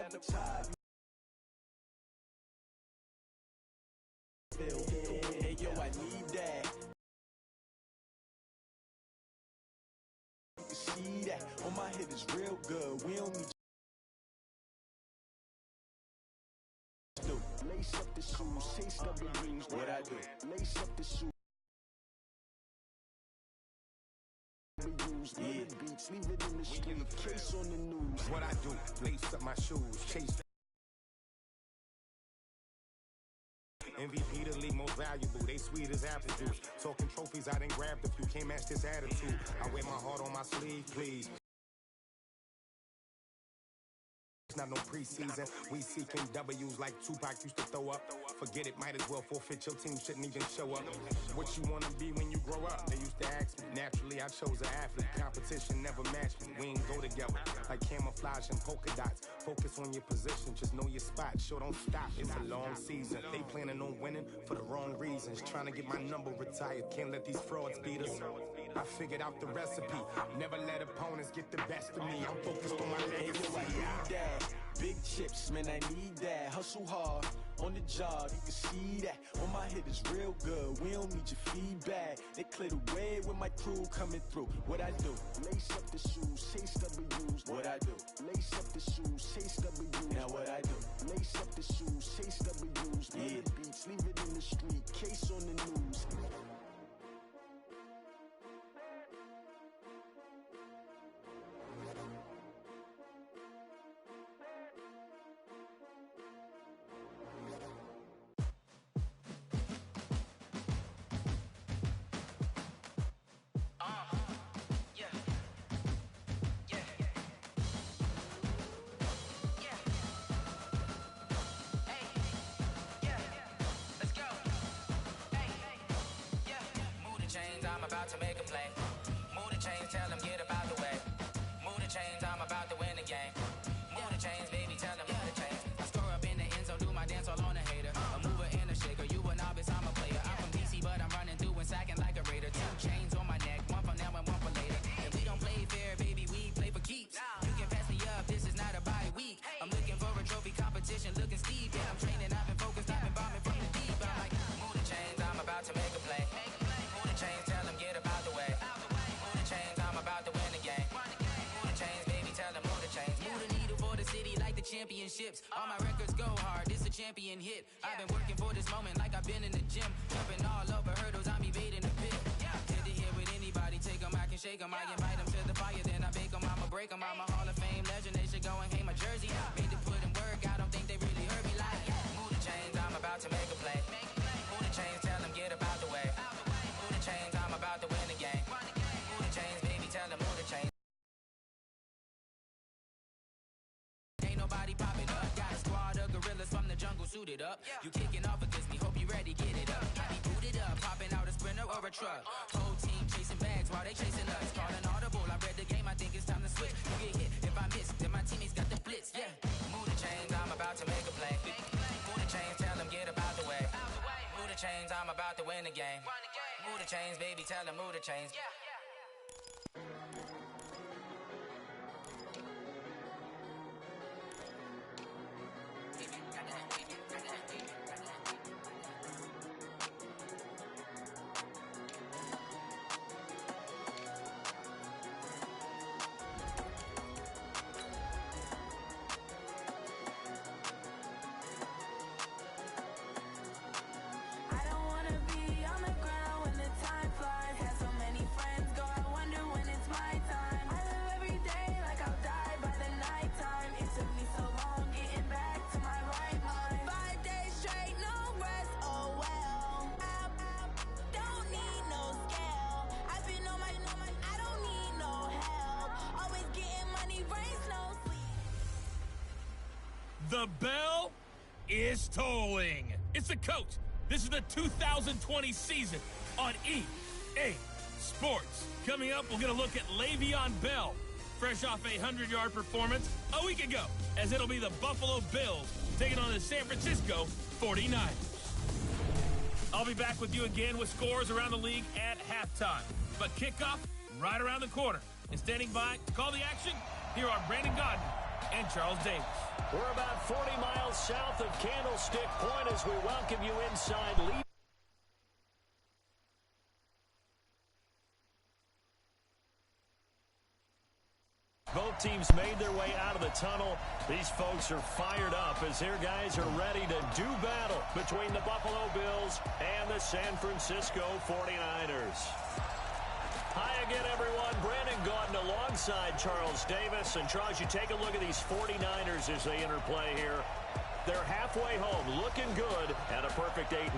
down the tide. Hey yo, I need that. You can see that on my head is real good. We don't need lace up the shoes, chase W's. What I do? Lace up the shoes. Yeah. Beats, leave it in the street, case on the news. What I do? Lace up my shoes, chase. MVP the league most valuable, they sweet as apple juice. Talking trophies, I didn't grab the few, can't match this attitude. I wear my heart on my sleeve, please. It's not no preseason, we seeking W's like Tupac used to throw up. Forget it, might as well forfeit, your team shouldn't even show up. What you wanna be when you grow up? They used to ask me. Naturally, I chose an athlete. Competition never matched me. We ain't go together like camouflage and polka dots. Focus on your position, just know your spot. Sure, don't stop, it's a long season. They planning on winning for the wrong reasons. Trying to get my number retired, can't let these frauds beat us. I figured out the recipe. Never let opponents get the best of me. I'm focused on my legacy. Big chips, man, I need that. Hustle hard on the job, you can see that. On my head is real good, we don't need your feedback. They clear the way with my crew coming through. What I do? Lace up the shoes, chase W's. What I do? Lace up the shoes, chase W's. Now what I do? Lace up the shoes, chase W's. Yeah. Beats, leave it in the street, case on the news. I'm about to make a play. Move the chains, tell them get about the way. Move the chains, I'm about to win the game. Move the chains, baby, tell them move the chains. I score up in the end zone, do my dance all on a hater. A mover and a shaker, you a novice, I'm a player. I'm from DC, but I'm running through and sacking like a raider. 2 chains on my neck, one for now and one for later. And we don't play fair, baby, we play for keeps. You can pass me up, this is not a bye week. I'm looking for a trophy competition, looking steep. Yeah, I'm training, I've been focused, I've been bombing from the deep. I'm like, move the chains, I'm about to make a play. Move the chains, tell them get about the way. Move the chains, I'm about to win the game. Move the chains, baby, tell them move the chains. Move the needle for the city like the championships. All my records go hard, this a champion hit. I've been working for this moment like I've been in the gym. Jumping all over hurdles, I'm evading the pit. Hit to hit with anybody, take them, I can shake them. I invite them to the fire, then I bake them, I'ma break them. I'm a Hall of Fame legend, they should go and hang my jersey. Made to put in work, I don't think they really heard me like. Move the chains, I'm about to make a play. Move the chains, tell them get about the way. Move the chains, I'm about to win the game. Move the chains, baby, tell them move the chains. Ain't nobody popping up. Got a squad of gorillas from the jungle suited up. You kicking off against me, hope you ready, get it up. I be booted up, popping out a Sprinter or a truck. Whole team chasing bags while they chasing us. Calling audible, I read the game, I think it's time to switch. You get hit, if I miss, then my teammates got the blitz, yeah. Move the chains, I'm about to make a play. Move the chains, tell them get about the way. Move the chains, I'm about to win the game. Move the chains, baby, tell them move the chains. I don't wanna be on the ground when the time flies. Have so many friends go, I wonder when it's my time. I live every day like I'll die by the nighttime. It took me so long getting back to my right mind. 5 days straight, no rest, oh well. I don't need no scale. I've been on my, I don't need no help. Always getting money, rain, snow, sleep. The bell is tolling. It's the coach. This is the 2020 season on EA Sports. Coming up, we'll get a look at Le'Veon Bell, fresh off a 100-yard performance a week ago, as it'll be the Buffalo Bills taking on the San Francisco 49ers. I'll be back with you again with scores around the league at halftime. But kickoff right around the corner. And standing by to call the action, here are Brandon Godden and Charles Davis. We're about 40 miles south of Candlestick Point as we welcome you inside Lee. Both teams made their way out of the tunnel. These folks are fired up as their guys are ready to do battle between the Buffalo Bills and the San Francisco 49ers. Hi again, everyone. Brandon Gaudin alongside Charles Davis. And, Charles, you take a look at these 49ers as they interplay here. They're halfway home, looking good at a perfect 8-0.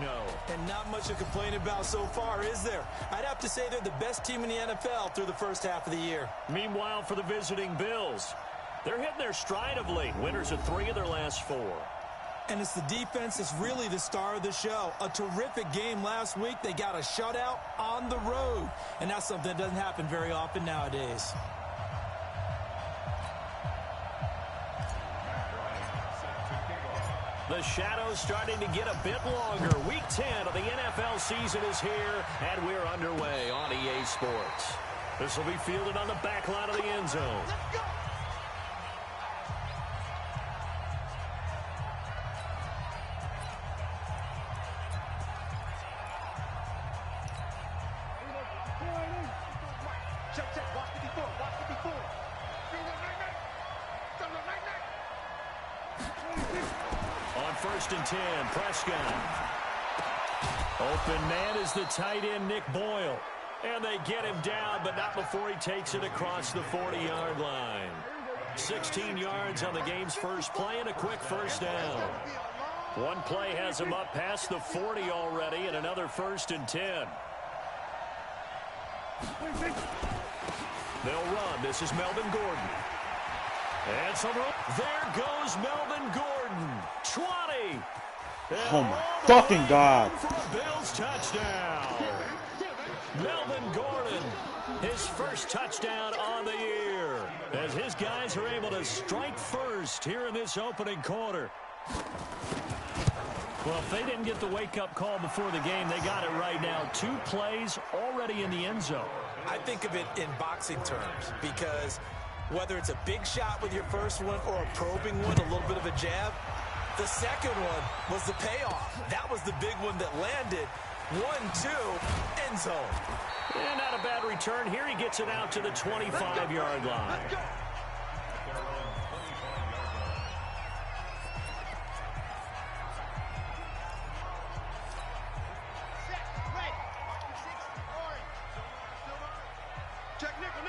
And not much to complain about so far, is there? I'd have to say they're the best team in the NFL through the first half of the year. Meanwhile, for the visiting Bills, they're hitting their stride of late. Winners of 3 of their last 4. And it's the defense that's really the star of the show. A terrific game last week. They got a shutout on the road. And that's something that doesn't happen very often nowadays. The shadow's starting to get a bit longer. Week 10 of the NFL season is here, and we're underway on EA Sports. This will be fielded on the back line of the end zone. Let's go! Check, watch 54, watch 54. On 1st and 10, Prescott. Open man is the tight end, Nick Boyle. And they get him down, but not before he takes it across the 40-yard line. 16 yards on the game's first play and a quick first down. One play has him up past the 40 already and another 1st and 10. They'll run. This is Melvin Gordon. And some room. There goes Melvin Gordon. 20. Oh my fucking God. For a Bills touchdown. Melvin Gordon, his first touchdown on the year, as his guys are able to strike first here in this opening quarter. Well, if they didn't get the wake-up call before the game, they got it right now. 2 plays already in the end zone. I think of it in boxing terms because whether it's a big shot with your first one or a probing one, a little bit of a jab, the second one was the payoff. That was the big one that landed. 1-2, end zone. And not a bad return. Here he gets it out to the 25-yard line. Check nickel.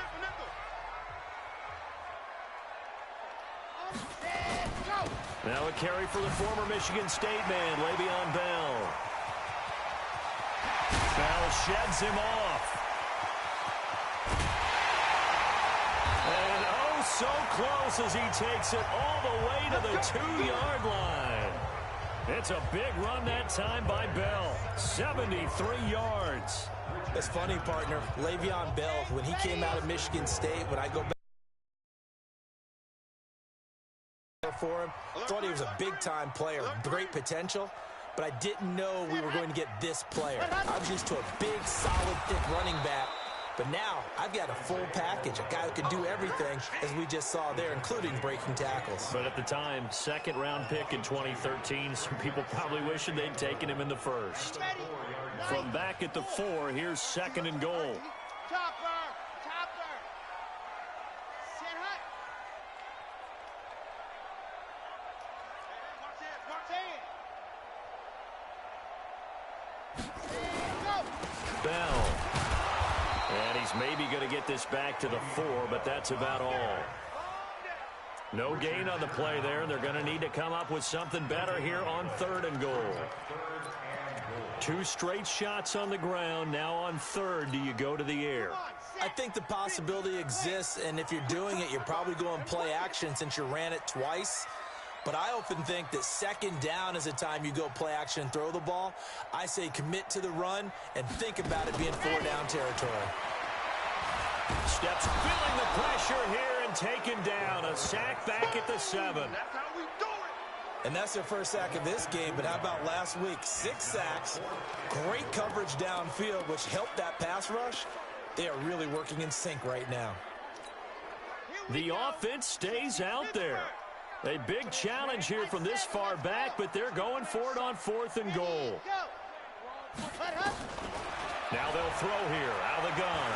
Now a carry for the former Michigan State man, Le'Veon Bell. Bell sheds him off. And oh, so close as he takes it all the way to the 2-yard line. It's a big run that time by Bell. 73 yards. That's funny, partner. Le'Veon Bell, when he came out of Michigan State, when I go back for him, thought he was a big-time player, great potential, but I didn't know we were going to get this player. I was used to a big, solid, thick running back, but now I've got a full package, a guy who can do everything, as we just saw there, including breaking tackles. But at the time, 2nd-round pick in 2013, some people probably wishing they'd taken him in the 1st. From back at the 4, here's 2nd and goal. Chopper. Sit hut. Bell. And he's maybe going to get this back to the 4, but that's about all. No gain on the play there. They're going to need to come up with something better here on 3rd and goal. 2 straight shots on the ground. Now on 3rd, do you go to the air? I think the possibility exists, and if you're doing it, you're probably going play action since you ran it twice. But I often think that 2nd down is a time you go play action and throw the ball. I say commit to the run and think about it being 4-down territory. Steps feeling the pressure here and taken down. A sack back at the 7. That's how we do it. And that's their first sack of this game, but how about last week? 6 sacks, great coverage downfield, which helped that pass rush. They are really working in sync right now. Here The offense stays out there. A big challenge here from this far back, but they're going for it on 4th and goal. Now they'll throw here out of the gun.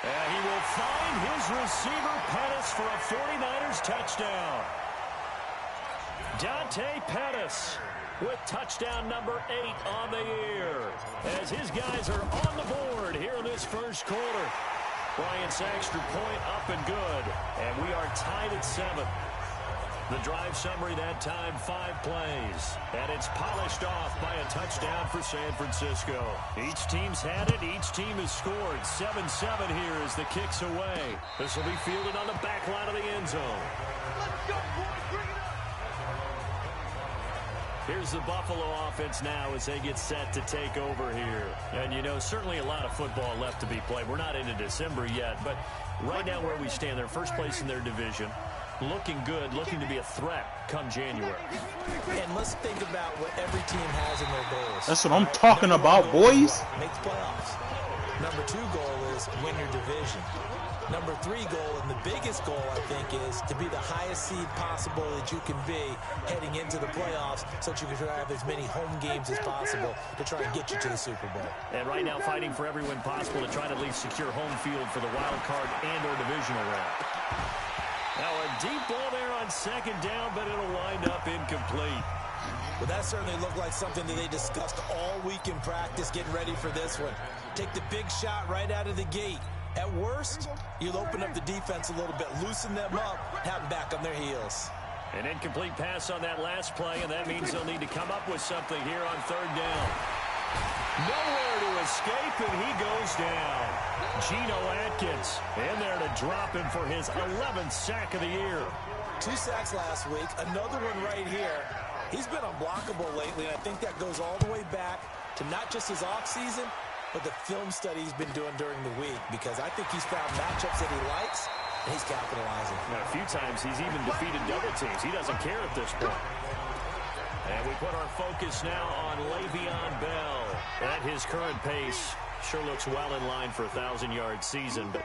And he will find his receiver, Pettis, for a 49ers touchdown. Dante Pettis with touchdown number 8 on the year, as his guys are on the board here in this first quarter. Bryant's extra point up and good, and we are tied at 7. The drive summary that time, 5 plays, and it's polished off by a touchdown for San Francisco. Each team's had it. Each team has scored. 7-7 here as the kick's away. This will be fielded on the back line of the end zone. Let's go, boys. Bring it up. Here's the Buffalo offense now as they get set to take over here. And, you know, certainly a lot of football left to be played. We're not into December yet, but right now where we stand, they're first place in their division. Looking good, looking to be a threat come January. And let's think about what every team has in their goals. That's what I'm talking about, boys. Make the playoffs. Number 2 goal is win your division. Number 3 goal, and the biggest goal, I think, is to be the highest seed possible that you can be heading into the playoffs so that you can have as many home games as possible to try and get you to the Super Bowl. And right now fighting for every win possible to try to at least secure home field for the wild card and or divisional round. Now a deep ball there on 2nd down, but it'll wind up incomplete. Well, that certainly looked like something that they discussed all week in practice, getting ready for this one. Take the big shot right out of the gate. At worst, you'll open up the defense a little bit, loosen them up, have them back on their heels. An incomplete pass on that last play, and that means they'll need to come up with something here on 3rd down. Nowhere to escape, and he goes down. Geno Atkins in there to drop him for his 11th sack of the year. 2 sacks last week, another one right here. He's been unblockable lately, and I think that goes all the way back to not just his offseason, but the film study he's been doing during the week, because I think he's found matchups that he likes, and he's capitalizing. Now, a few times he's even defeated double teams. He doesn't care at this point. And we put our focus now on Le'Veon Bell. At his current pace, sure looks well in line for a 1,000-yard season, but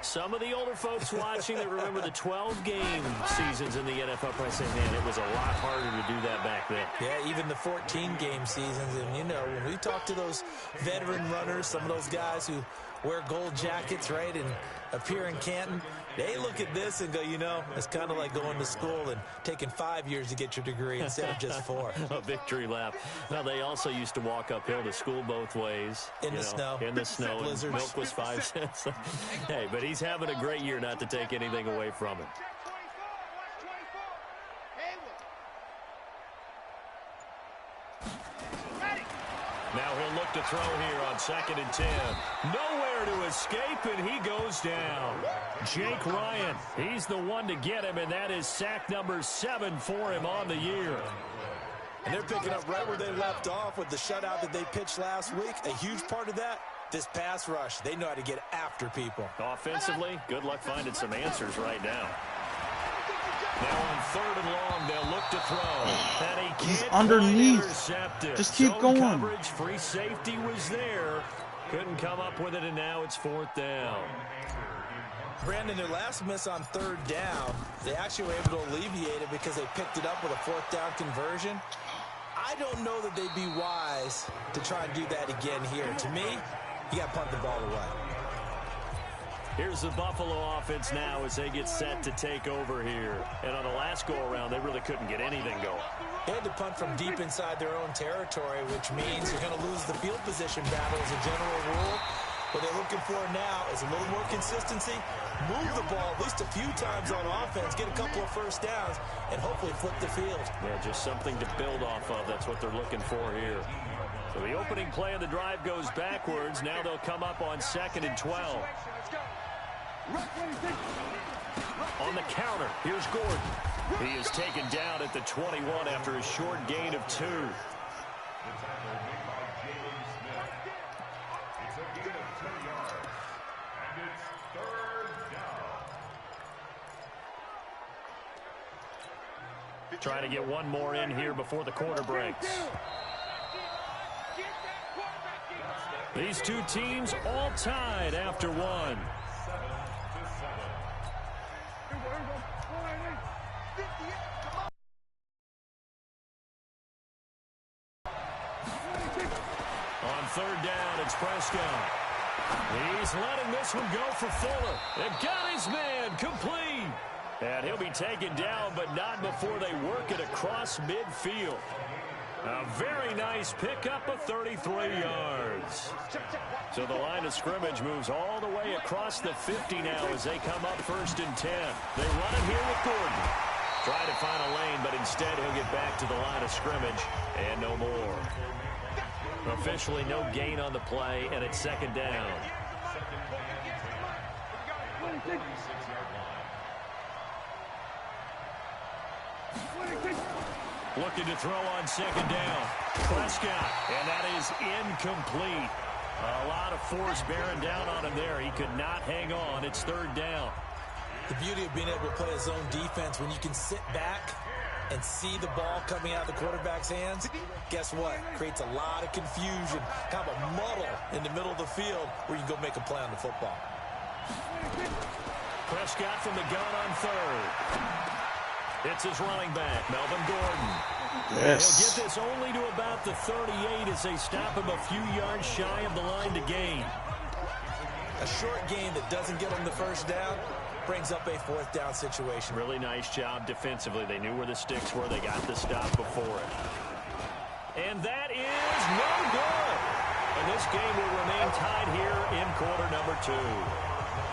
some of the older folks watching that remember the 12-game seasons in the NFL probably say, man, it was a lot harder to do that back then. Yeah, even the 14-game seasons. And, you know, when we talk to those veteran runners, some of those guys who wear gold jackets, right, and appear in Canton, they look at this and go, you know, it's kind of like going to school and taking 5 years to get your degree instead of just 4. A victory lap. Now, they also used to walk uphill to school both ways. In the snow. In the snow. Blizzards. Milk was 5 cents. Hey, but he's having a great year, not to take anything away from him. Now he'll look to throw here on 2nd and 10. Nowhere to escape, and he goes down. Jake Ryan, he's the one to get him, and that is sack number 7 for him on the year. And they're picking up right where they left off with the shutout that they pitched last week. A huge part of that, this pass rush. They know how to get after people. Offensively, good luck finding some answers right now. Now on 3rd and long, they'll look to throw. And he He's can't underneath. intercept it. Just keep Zone going. Coverage, free safety was there. Couldn't come up with it, and now it's 4th down. Brandon, their last miss on 3rd down, they actually were able to alleviate it because they picked it up with a 4th down conversion. I don't know that they'd be wise to try and do that again here. To me, you got to punt the ball away. Here's the Buffalo offense now as they get set to take over here. And on the last go-around, they really couldn't get anything going. They had to punt from deep inside their own territory, which means you're going to lose the field position battle as a general rule. What they're looking for now is a little more consistency, move the ball at least a few times on offense, get a couple of first downs, and hopefully flip the field. Yeah, just something to build off of. That's what they're looking for here. So the opening play of the drive goes backwards. Now they'll come up on 2nd and 12. On the counter, here's Gordon. He is taken down at the 21 after a short gain of 2. Trying to get one more in here before the quarter breaks. These two teams all tied after one. On third down, it's Prescott. He's letting this one go for Fuller. It got his man complete. And he'll be taken down, but not before they work it across midfield. A very nice pickup of 33 yards. So the line of scrimmage moves all the way across the 50 now as they come up 1st and 10. They run it here with Gordon. Try to find a lane, but instead he'll get back to the line of scrimmage and no more. Officially no gain on the play, and it's 2nd down. Looking to throw on 2nd down. Prescott, and that is incomplete. A lot of force bearing down on him there. He could not hang on. It's 3rd down. The beauty of being able to play a zone defense when you can sit back and see the ball coming out of the quarterback's hands, guess what? Creates a lot of confusion, kind of a muddle in the middle of the field where you can go make a play on the football. Prescott from the gun on 3rd. It's his running back, Melvin Gordon. Yes. He'll get this only to about the 38 as they stop him a few yards shy of the line to gain. A short gain that doesn't get him the 1st down brings up a 4th down situation. Really nice job defensively. They knew where the sticks were. They got the stop before it. And that is no good. And this game will remain tied here in quarter number 2.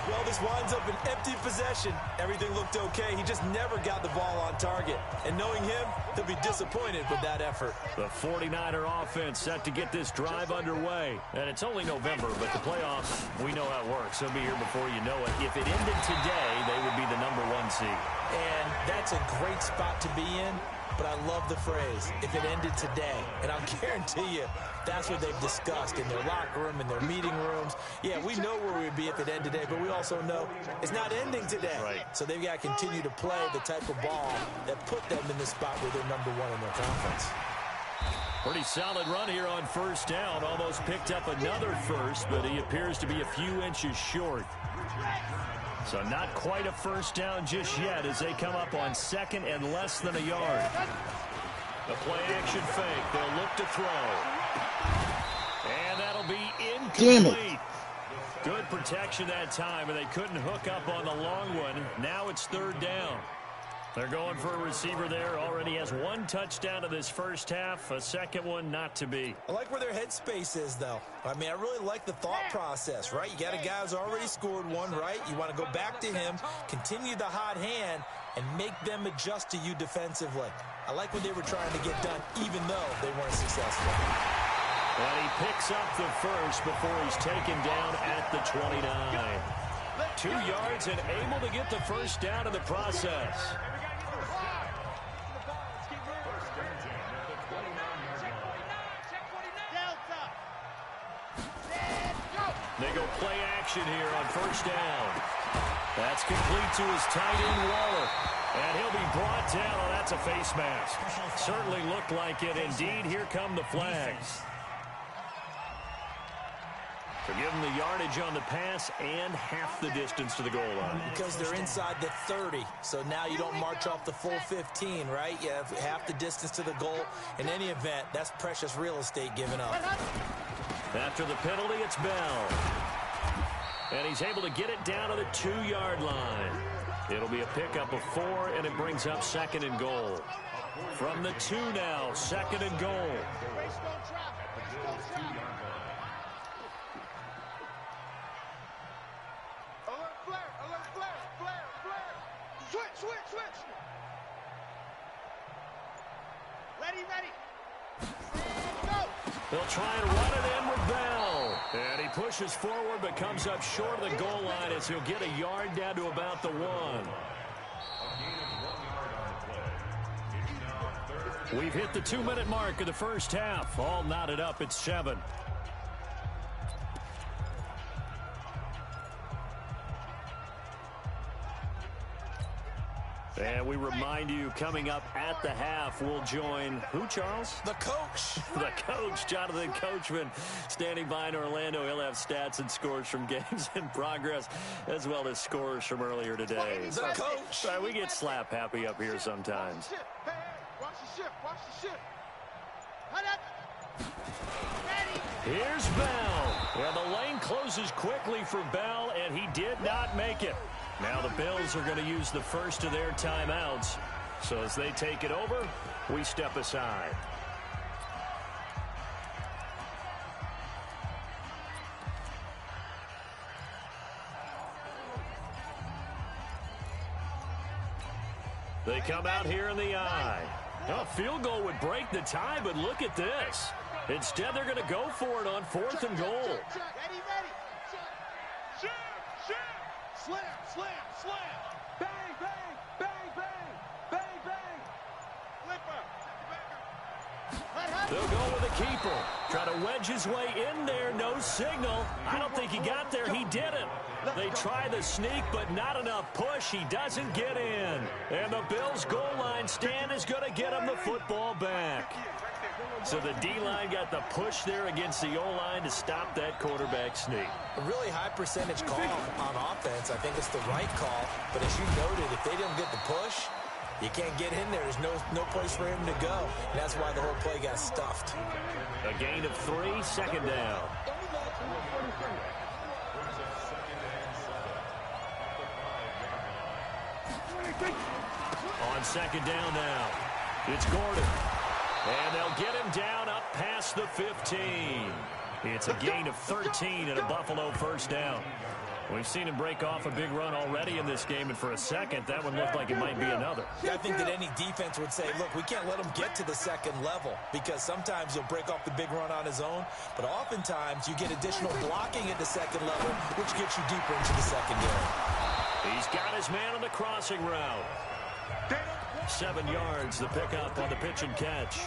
Well, this winds up an empty possession. Everything looked okay. He just never got the ball on target. And knowing him, he'll be disappointed with that effort. The 49er offense set to get this drive underway. And it's only November, but the playoffs, we know how it works. They'll be here before you know it. If it ended today, they would be the #1 seed. And that's a great spot to be in. But I love the phrase, if it ended today. And I'll guarantee you, that's what they've discussed in their locker room, in their meeting rooms. Yeah, we know where we'd be if it ended today, but we also know it's not ending today. Right. So they've got to continue to play the type of ball that put them in the spot where they're #1 in their conference. Pretty solid run here on 1st down. Almost picked up another first, but he appears to be a few inches short. So not quite a 1st down just yet as they come up on 2nd and less than a yard. The play-action fake. They'll look to throw. And that'll be incomplete. Good protection that time, and they couldn't hook up on the long one. Now it's 3rd down. They're going for a receiver there. Already has 1 touchdown in this 1st half. A 2nd one not to be. I like where their headspace is, though. I mean, I really like the thought process, right? You got a guy who's already scored 1, right? You want to go back to him, continue the hot hand, and make them adjust to you defensively. I like what they were trying to get done, even though they weren't successful. And he picks up the first before he's taken down at the 29. 2 yards and able to get the 1st down in the process. They go play action here on 1st down. That's complete to his tight end, Waller. And he'll be brought down. Oh, that's a face mask. Certainly looked like it. Indeed, here come the flags. So give them the yardage on the pass and half the distance to the goal line. Because they're inside the 30. So now you don't march off the full 15, right? You have half the distance to the goal. In any event, that's precious real estate given up. After the penalty, it's Bell. And he's able to get it down to the 2-yard line. It'll be a pickup of 4, and it brings up 2nd and goal. From the 2 now, 2nd and goal. Switch. Ready. They'll try and run it in with Bell. And he pushes forward but comes up short of the goal line as he'll get a yard down to about the 1. We've hit the 2-minute mark of the 1st half. All knotted up at 7. And we remind you, coming up at the half, we'll join who, Charles? The coach. The coach, Jonathan Coachman, standing by in Orlando. He'll have stats and scores from games in progress, as well as scores from earlier today. The coach. We get slap happy up here sometimes. Watch the shift. Watch the shift. Here's Bell. Yeah, the lane closes quickly for Bell, and he did not make it. Now the Bills are going to use the first of their timeouts. So as they take it over, we step aside. They come out here in the eye. A field goal would break the tie, but look at this. Instead, they're going to go for it on 4th and goal. Ready. Shoot. Slam. Bang. They'll go with the keeper. Try to wedge his way in there. No signal. I don't think he got there. He didn't. They try the sneak, but not enough push. He doesn't get in. And the Bills' goal line stand is going to get him the football back. So the D-line got the push there against the O-line to stop that quarterback sneak. A really high percentage call on offense. I think it's the right call. But as you noted, if they didn't get the push, you can't get in there. There's no place for him to go. And that's why the whole play got stuffed. A gain of 3, 2nd down. On 2nd down now, it's Gordon. And they'll get him down up past the 15. It's a gain of 13 and a Buffalo first down. We've seen him break off a big run already in this game, and for a second, that one looked like it might be another. I think that any defense would say, look, we can't let him get to the second level, because sometimes he'll break off the big run on his own, but oftentimes you get additional blocking at the second level, which gets you deeper into the secondary. He's got his man on the crossing route. 7 yards, the pickup on the pitch and catch.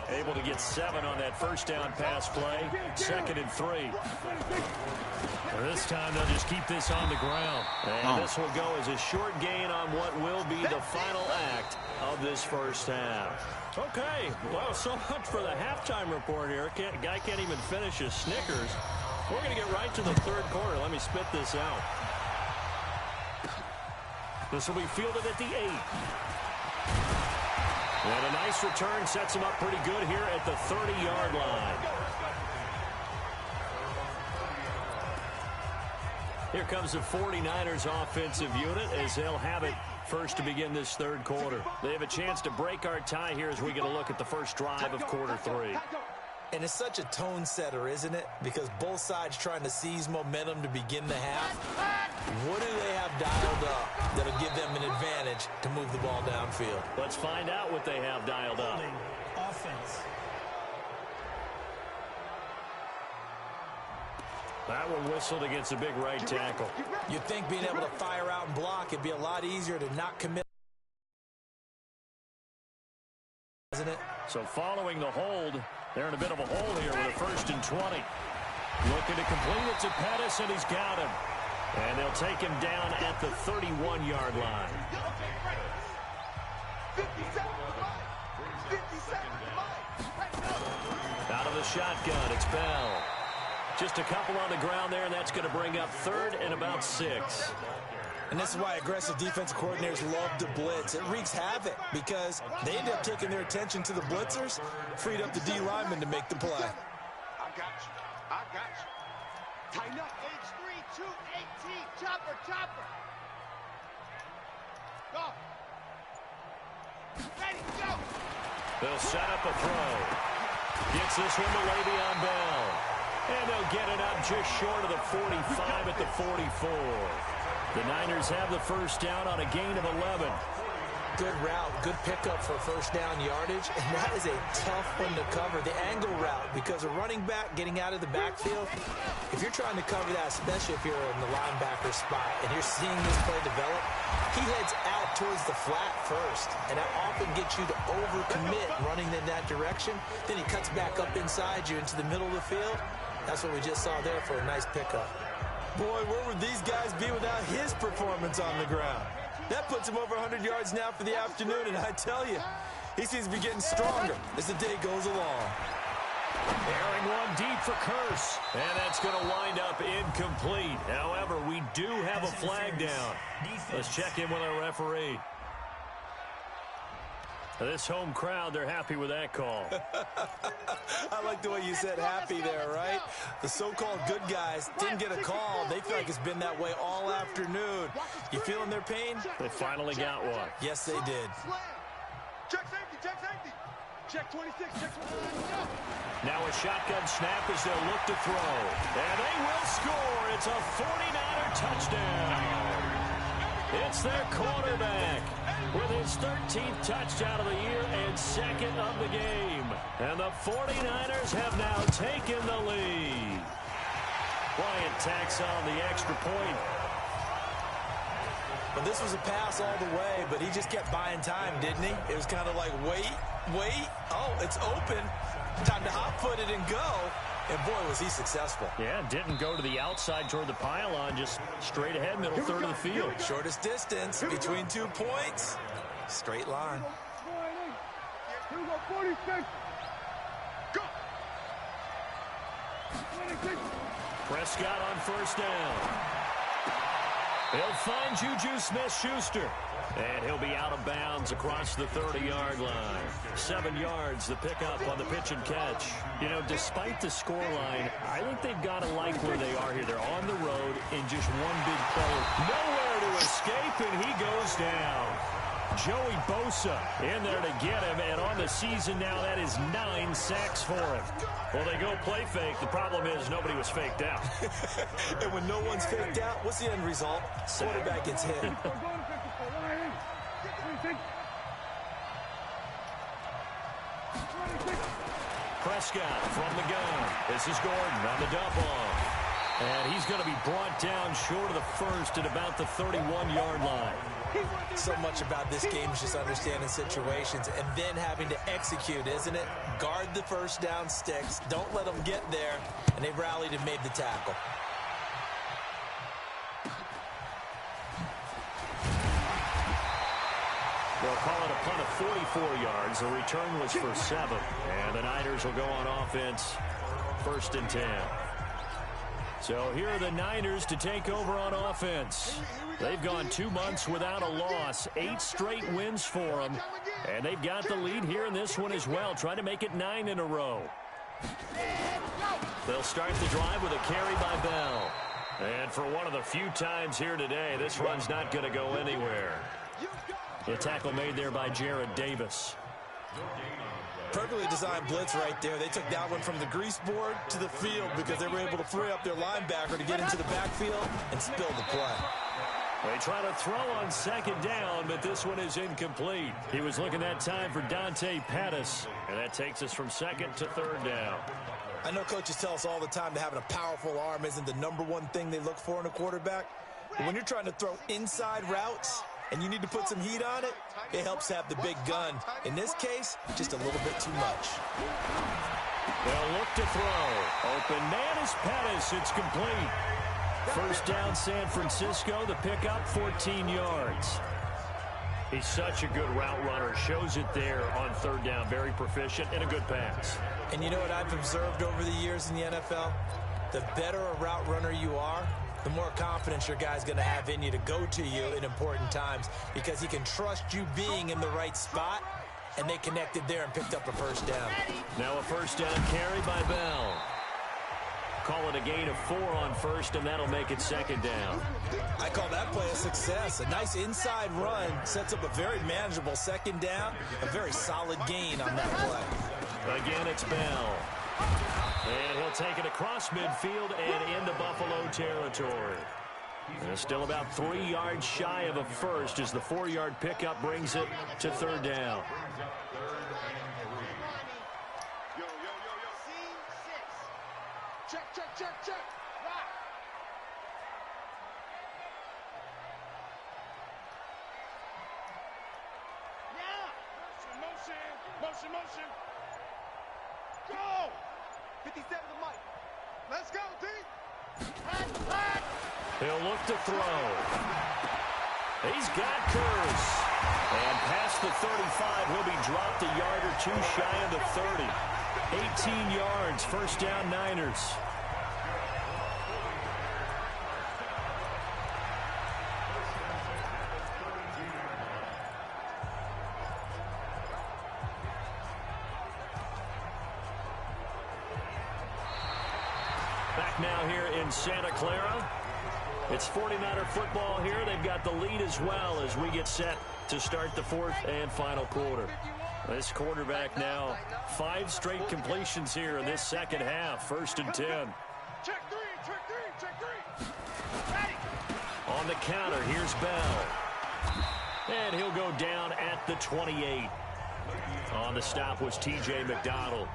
Able to get 7 on that first down pass play. 2nd and 3. This time they'll just keep this on the ground. And this will go as a short gain on what will be the final act of this first half. Okay, well, so much for the halftime report here. Guy can't even finish his Snickers. We're going to get right to the 3rd quarter. Let me spit this out. This will be fielded at the 8. And a nice return sets him up pretty good here at the 30-yard line. Here comes the 49ers offensive unit as they'll have it first to begin this 3rd quarter. They have a chance to break our tie here as we get a look at the first drive of quarter 3. And it's such a tone setter, isn't it? Because both sides trying to seize momentum to begin the half. What do they have dialed up that'll give them an advantage to move the ball downfield? Let's find out what they have dialed up. Offense. That one whistled against a big right tackle. You'd think being able to fire out and block, it'd be a lot easier to not commit. Isn't it? So following the hold, they're in a bit of a hole here with a 1st and 20. Looking to complete it to Pettis, and he's got him. And they'll take him down at the 31-yard line. Out of the shotgun, it's Bell. Just a couple on the ground there, and that's going to bring up 3rd and about 6. And this is why aggressive defensive coordinators love to blitz. It wreaks havoc because they end up taking their attention to the blitzers, freed up the D lineman to make the play. I got you. Tighten up. H3, 218. Chopper. Go. Ready, go. They'll set up a throw. Gets this one to Le'Veon Bell. And they'll get it up just short of the 45 at the 44. The Niners have the first down on a gain of 11. Good route, good pickup for first down yardage, and that is a tough one to cover, the angle route, because a running back getting out of the backfield, if you're trying to cover that, especially if you're in the linebacker spot and you're seeing this play develop, he heads out towards the flat first, and that often gets you to overcommit running in that direction. Then he cuts back up inside you into the middle of the field. That's what we just saw there for a nice pickup. Boy, where would these guys be without his performance on the ground? That puts him over 100 yards now for the afternoon, and I tell you, he seems to be getting stronger as the day goes along. Airing one deep for Curse, and that's going to wind up incomplete. However, we do have a flag down. Let's check in with our referee. This home crowd, they're happy with that call. I like the way you said happy there, right? The so-called good guys didn't get a call. They feel like it's been that way all afternoon. You feeling their pain? They finally got one. Yes, they did. Check safety, check safety. Check 26, check 26. Now a shotgun snap as they'll look to throw. And they will score. It's a 49er touchdown. It's their quarterback with his 13th touchdown of the year and second of the game. And the 49ers have now taken the lead. Bryant tacks on the extra point. Well, this was a pass all the way, but he just kept buying time, didn't he? It was kind of like, wait. Oh, it's open. Time to hot-foot it and go. And, boy, was he successful. Yeah, didn't go to the outside toward the pylon, just straight ahead, middle third of the field. Shortest distance between 2 points. Straight line. Here we go, 46. Go. 26. Prescott on first down. He'll find Juju Smith-Schuster. And he'll be out of bounds across the 30-yard line. 7 yards, the pickup on the pitch and catch. You know, despite the scoreline, I think they've got to like where they are here. They're on the road in just one big play. Nowhere to escape, and he goes down. Joey Bosa in there to get him, and on the season now, that is 9 sacks for him. Well, they go play fake. The problem is nobody was faked out. And when no one's faked out, what's the end result? Quarterback gets hit. Prescott from the gun. This is Gordon on the dump off. And he's going to be brought down short of the first at about the 31-yard line. So much about this game is just understanding situations and then having to execute, isn't it? Guard the first down sticks. Don't let them get there. And they rallied and made the tackle. They'll call it a punt of 44 yards. The return was for 7. And the Niners will go on offense, 1st and 10. So here are the Niners to take over on offense. They've gone 2 months without a loss, 8 straight wins for them. And they've got the lead here in this one as well, trying to make it 9 in a row. They'll start the drive with a carry by Bell. And for one of the few times here today, this run's not going to go anywhere. The tackle made there by Jared Davis. Perfectly designed blitz right there. They took that one from the grease board to the field because they were able to free up their linebacker to get into the backfield and spill the play. They try to throw on 2nd down, but this one is incomplete. He was looking that time for Dante Pettis, and that takes us from 2nd to 3rd down. I know coaches tell us all the time that having a powerful arm isn't the #1 thing they look for in a quarterback. But when you're trying to throw inside routes and you need to put some heat on it, it helps have the big gun. In this case, just a little bit too much. They'll look to throw. Open man is Pettis. It's complete. 1st down, San Francisco. The pickup, 14 yards. He's such a good route runner. Shows it there on 3rd down. Very proficient and a good pass. And you know what I've observed over the years in the NFL? The better a route runner you are, the more confidence your guy's going to have in you to go to you in important times because he can trust you being in the right spot, and they connected there and picked up a 1st down. Now a 1st down carry by Bell. Call it a gain of 4 on 1st, and that'll make it 2nd down. I call that play a success. A nice inside run sets up a very manageable 2nd down, a very solid gain on that play. Again, it's Bell. And he'll take it across midfield and into Buffalo territory. And still about 3 yards shy of a first as the 4-yard pickup brings it to 3rd down. Check. Rock. Now. Motion. Go. 57 to Mike. Let's go, D. He'll look to throw. He's got Kurz. And past the 35, he'll be dropped a yard or two shy of the 30. 18 yards, first down Niners. Back now here in Santa Clara. It's 49er football here. They've got the lead as well as we get set to start the fourth and final quarter. This quarterback now, 5 straight completions here in this second half. 1st and 10. Check three, check three, check three. Ready. On the counter, here's Bell. And he'll go down at the 28. On the stop was T.J. McDonald.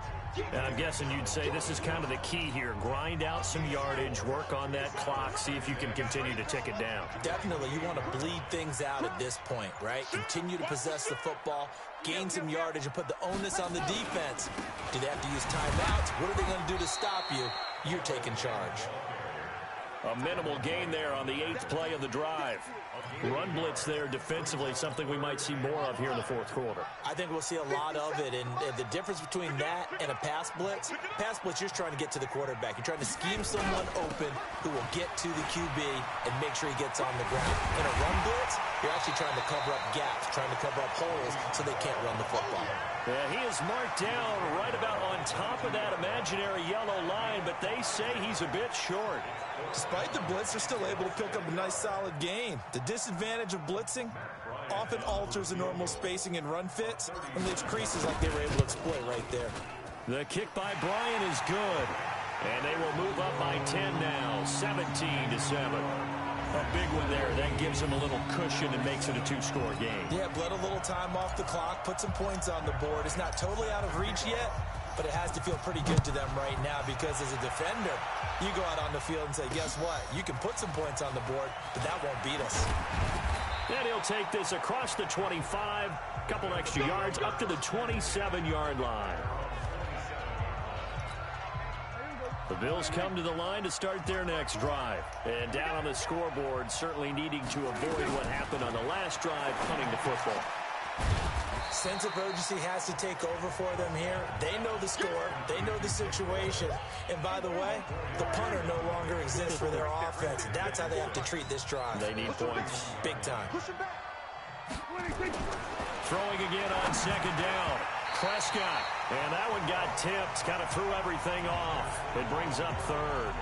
And I'm guessing you'd say this is kind of the key here. Grind out some yardage, work on that clock, see if you can continue to tick it down. Definitely, you want to bleed things out at this point, right? Continue to possess the football, gain some yardage, and put the onus on the defense. Do they have to use timeouts? What are they going to do to stop you? You're taking charge. A minimal gain there on the 8th play of the drive. Run blitz there defensively, something we might see more of here in the fourth quarter. I think we'll see a lot of it, and the difference between that and a pass blitz, you're just trying to get to the quarterback. You're trying to scheme someone open who will get to the QB and make sure he gets on the ground. In a run blitz, you're actually trying to cover up gaps, trying to cover up holes so they can't run the football. Yeah, he is marked down right about on top of that imaginary yellow line, but they say he's a bit short. Despite the blitz, they're still able to pick up a nice solid gain. The disadvantage of blitzing often alters the normal spacing and run fits and leaves creases like they were able to exploit right there. The kick by Bryant is good. And they will move up by 10 now, 17-7. A big one there. That gives them a little cushion and makes it a 2-score game. Yeah, bled a little time off the clock, put some points on the board. It's not totally out of reach yet, but it has to feel pretty good to them right now because as a defender, you go out on the field and say, guess what? You can put some points on the board, but that won't beat us. And he'll take this across the 25, couple extra yards, up to the 27-yard line. The Bills come to the line to start their next drive. And down on the scoreboard, certainly needing to avoid what happened on the last drive, punting the football. Sense of urgency has to take over for them here. They know the score. They know the situation. And by the way, the punter no longer exists for their offense. That's how they have to treat this drive. They need points. Big time. Throwing again on second down. Prescott. And that one got tipped. Kind of threw everything off. It brings up third.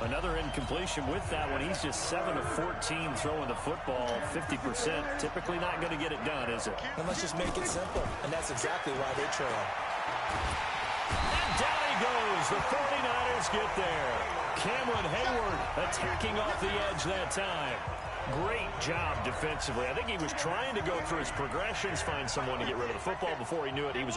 Another incompletion with that one. He's just 7 of 14 throwing the football, 50%. Typically not going to get it done, is it? And let's just make it simple. And that's exactly why they trail. And down he goes. The 49ers get there. Cameron Hayward attacking off the edge that time. Great job defensively. I think he was trying to go through his progressions, find someone to get rid of the football. Before he knew it, he was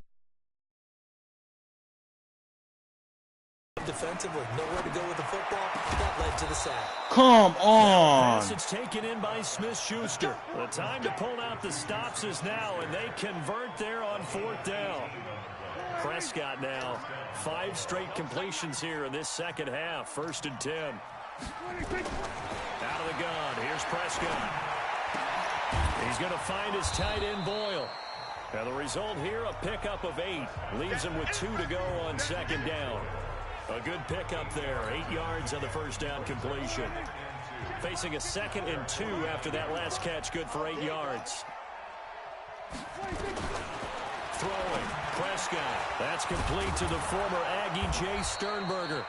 defensively, nowhere to go with the football. That led to the sack. Come on. Pass, it's taken in by Smith-Schuster. The time to pull out the stops is now, and they convert there on 4th down. Prescott now, 5 straight completions here in this second half. 1st and 10. Out of the gun, here's Prescott. He's going to find his tight end Boyle. And the result here, a pickup of 8. Leaves him with 2 to go on second down. A good pickup there, 8 yards on the first down completion. Facing a 2nd and 2 after that last catch, good for 8 yards. Throwing, Prescott. That's complete to the former Aggie Jay Sternberger.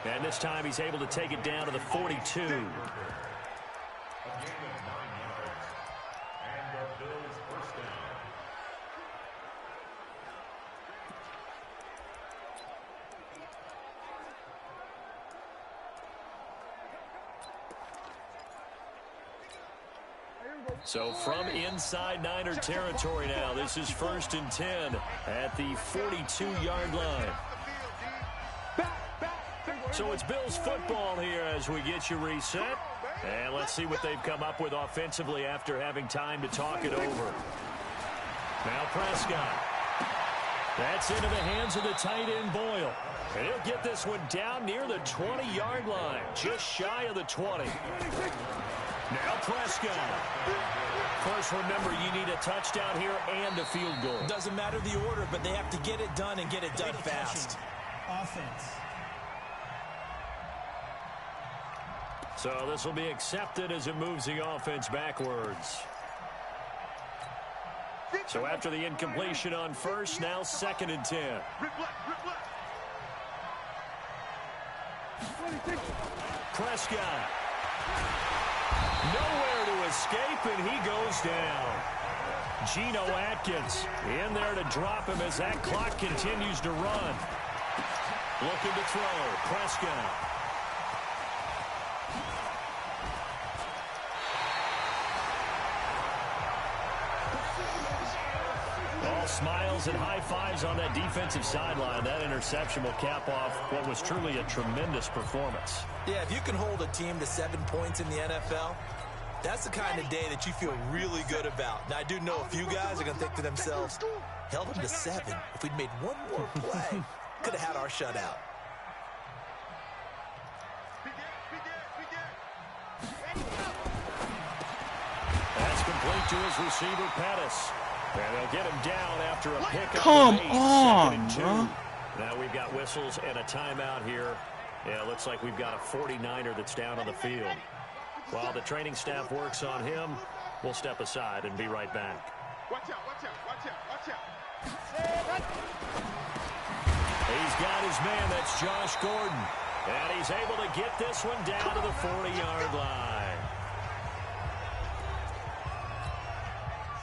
And this time he's able to take it down to the 42. So from inside Niner territory now, this is 1st and 10 at the 42-yard line. So it's Bills football here as we get you reset. And let's see what they've come up with offensively after having time to talk it over. Now Prescott. That's into the hands of the tight end Boyle. And he'll get this one down near the 20-yard line, just shy of the 20. Now Prescott. Of course, remember, you need a touchdown here and a field goal. Doesn't matter the order, but they have to get it done and get it done fast. Offense. So this will be accepted as it moves the offense backwards. So after the incompletion on first, now 2nd and 10. Prescott. Nowhere to escape, and he goes down. Geno Atkins in there to drop him as that clock continues to run. Looking to throw. Prescott. All smiles and high fives on that defensive sideline. That interception will cap off what was truly a tremendous performance. Yeah, if you can hold a team to 7 points in the NFL, that's the kind of day that you feel really good about. Now, I do know a few guys are going to think to themselves, held them to 7. If we'd made one more play, could have had our shutout. That's complete to his receiver, Pettis. And they'll get him down after a pickup. Come of 8, on, 2nd and 2. bro. Now we've got whistles and a timeout here. Yeah, it looks like we've got a 49er that's down on the field. While the training staff works on him, we'll step aside and be right back. Watch out, watch out, watch out, watch out. He's got his man, that's Josh Gordon. And he's able to get this one down to the 40-yard line.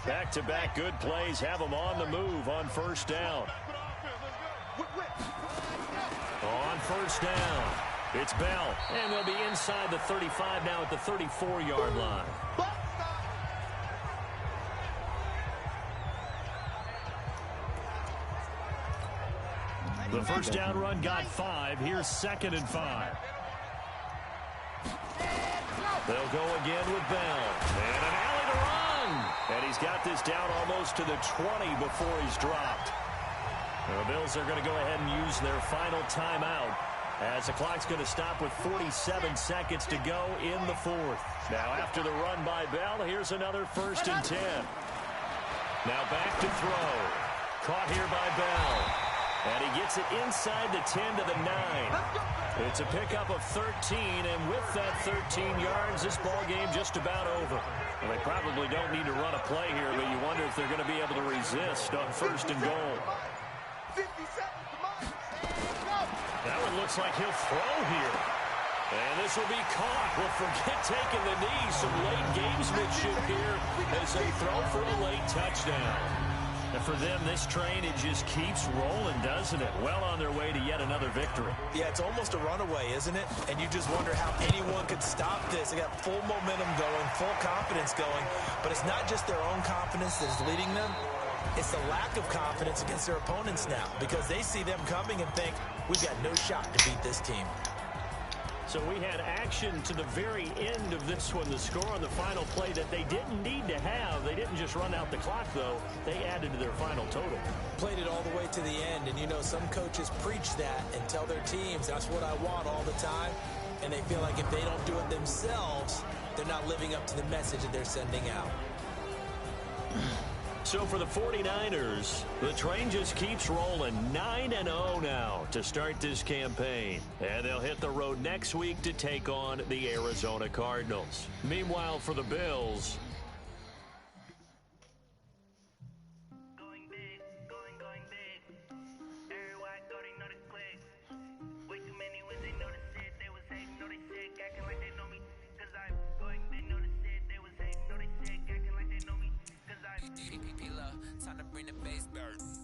Back-to-back good plays have him on the move on first down. On first down, it's Bell. And they'll be inside the 35 now at the 34-yard line. The first down run got 5. Here's 2nd and 5. They'll go again with Bell. And an alley to run. And he's got this down almost to the 20 before he's dropped. The Bills are going to go ahead and use their final timeout as the clock's going to stop with 47 seconds to go in the 4th. Now after the run by Bell, here's another 1st and 10. Now back to throw. Caught here by Bell. And he gets it inside the 10 to the 9. It's a pickup of 13, and with that 13 yards, this ball game just about over. Well, they probably don't need to run a play here, but you wonder if they're going to be able to resist on 1st and goal. That one looks like he'll throw here. And this will be caught. Well, forget taking the knee. Some late gamesmanship here as they throw for a late touchdown. And for them, this train, it just keeps rolling, doesn't it? Well on their way to yet another victory. Yeah, it's almost a runaway, isn't it? And you just wonder how anyone could stop this. They got full momentum going, full confidence going. But it's not just their own confidence that is leading them. It's the lack of confidence against their opponents now because they see them coming and think, we've got no shot to beat this team. So we had action to the very end of this one, the score on the final play that they didn't need to have. They didn't just run out the clock, though. They added to their final total. Played it all the way to the end, and you know some coaches preach that and tell their teams, that's what I want all the time. And they feel like if they don't do it themselves, they're not living up to the message that they're sending out. So for the 49ers, the train just keeps rolling 9-0 now to start this campaign. And they'll hit the road next week to take on the Arizona Cardinals. Meanwhile, for the Bills, Time to bring the bass back.